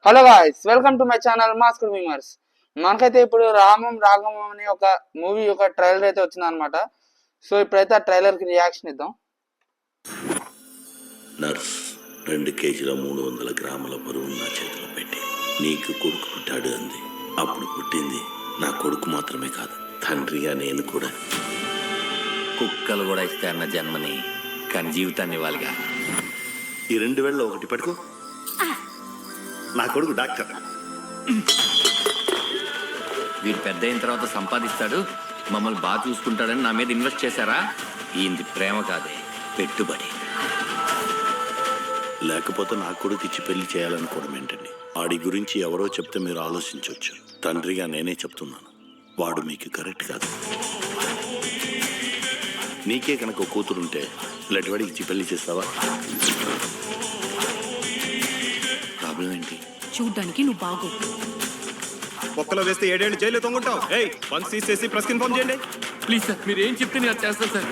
Hello guys, welcome to my channel masker memers. మనకైతే ఇప్పుడు రామం రాగమం అనే ఒక మూవీ ఒక ట్రైలర్ అయితే వచ్చింది అనమాట. సో ఇప్పుడైతే ఆ ట్రైలర్ కి రియాక్షన్ ఇద్దాం. నర్స్ 2 కేజీల 300 గ్రాముల బరువు నా చేతిలో పెట్టి నీకు కొడుకు పుట్టాడు అంది. అప్పుడు పుట్టింది నా కొడుకు మాత్రమే కాదు, తండ్రిగా నేను కూడా. కుక్కలు కూడా ఇస్తే అన్న జన్మని కానీ జీవితాన్ని ఇవ్వాలిగా. ఈ 2 వేళ్ళలో ఒకటి పట్టుకో. నా కొడుకు డాక్టర్. వీడు పెద్ద అయిన తర్వాత సంపాదిస్తాడు, మమ్మల్ని బాగా చూసుకుంటాడని నా మీద ఇన్వెస్ట్ చేశారా? ఈయనది ప్రేమ కాదే, పెట్టుబడి. లేకపోతే నా కొడుకు ఇచ్చి పెళ్లి చేయాలనుకోవడం ఏంటండి? వాడి గురించి ఎవరో చెప్తే మీరు ఆలోచించవచ్చు. తండ్రిగా నేనే చెప్తున్నాను, వాడు మీకు కరెక్ట్ కాదు. నీకే కనుక కూతురుంటే ఇలాంటి వాడికి ఇచ్చి పెళ్లి చేస్తావా? ప్రాబ్లం ఏంటి? చూడ్డానికి నువ్వు బాగు. ఒక్కలో వేస్తే 7 ఏళ్ళు జైలు తొంగుంటావు. వన్స్ తీసేసి ప్రెస్ ఇన్ఫార్మ్ చేయండి. ప్లీజ్ సార్, మీరు ఏం చెప్తే నేను చేస్తాను సార్.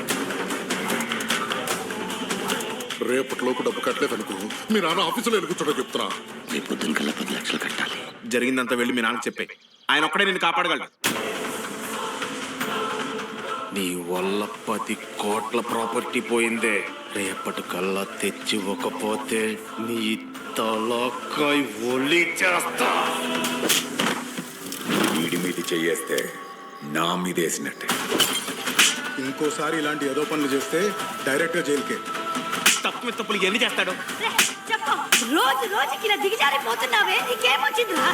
రేపటిలోపు డబ్బు కట్టలేదనుకో మీ నాన్న ఆఫీసులో ఎలుగుతాడో చెప్తున్నా. రేపు పొద్దున కల్లా 10 లక్షలు కట్టాలి. జరిగిందంతా వెళ్ళి మీ నాన్నకి చెప్పే, ఆయన ఒక్కడే నిన్ను కాపాడగలడు. నీ వల్ల 10 కోట్ల ప్రాపర్టీ పోయిందే. రేపటి కల్లా తెచ్చి ఇవ్వకపోతే నీ తలకాయ ఒలి చేస్తా. వీడి మీద చెయ్యేస్తే నా మీద వేసినట్టే. ఇంకోసారి ఇలాంటి ఏదో పనులు చేస్తే డైరెక్ట్ గా జైలుకే. తప్పు తప్పులు ఎన్ని చేస్తాడు? రోజు రోజుకి ఇలా దిగజారిపోతున్నావే, నీకేమొచ్చిందిరా?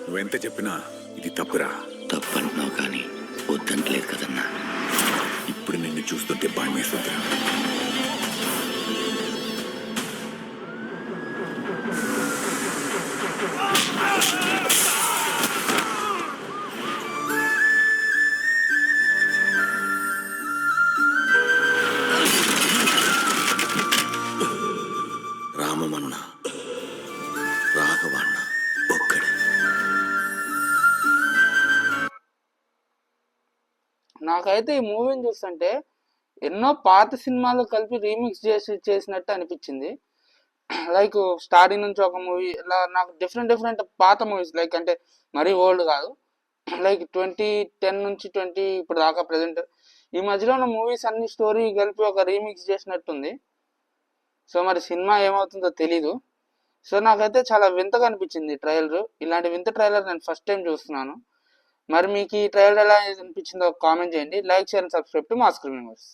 నువ్వెంత చెప్పినా ఇది తప్పురా. తప్పంటున్నావు కానీ వద్దంటలేదు కదన్నా. ఇప్పుడు నిన్ను చూస్తుంటే భయం వేస్తుందిరా. రామమన్న రాఘవన్న ఒక్కడే. నాకైతే ఈ మూవీని చూస్తుంటే ఎన్నో పాత సినిమాలు కలిపి రీమిక్స్ చేసినట్టు అనిపించింది. లైక్ స్టార్టింగ్ నుంచి ఒక మూవీ ఇలా నాకు డిఫరెంట్ పాత మూవీస్, లైక్ అంటే మరీ ఓల్డ్ కాదు, లైక్ 2010 నుంచి 20 ఇప్పుడు దాకా ప్రజెంట్ ఈ మధ్యలో ఉన్న మూవీస్ అన్ని స్టోరీ కలిపి ఒక రీమిక్స్ చేసినట్టుంది. సో మరి సినిమా ఏమవుతుందో తెలీదు. సో నాకైతే చాలా వింతగా అనిపించింది ట్రైలర్. ఇలాంటి వింత ట్రైలర్ నేను ఫస్ట్ టైం చూస్తున్నాను. మరి మీకు ఈ ట్రైలర్ ఎలా అనిపించిందో కామెంట్ చేయండి. Like, share and subscribe to masker memers.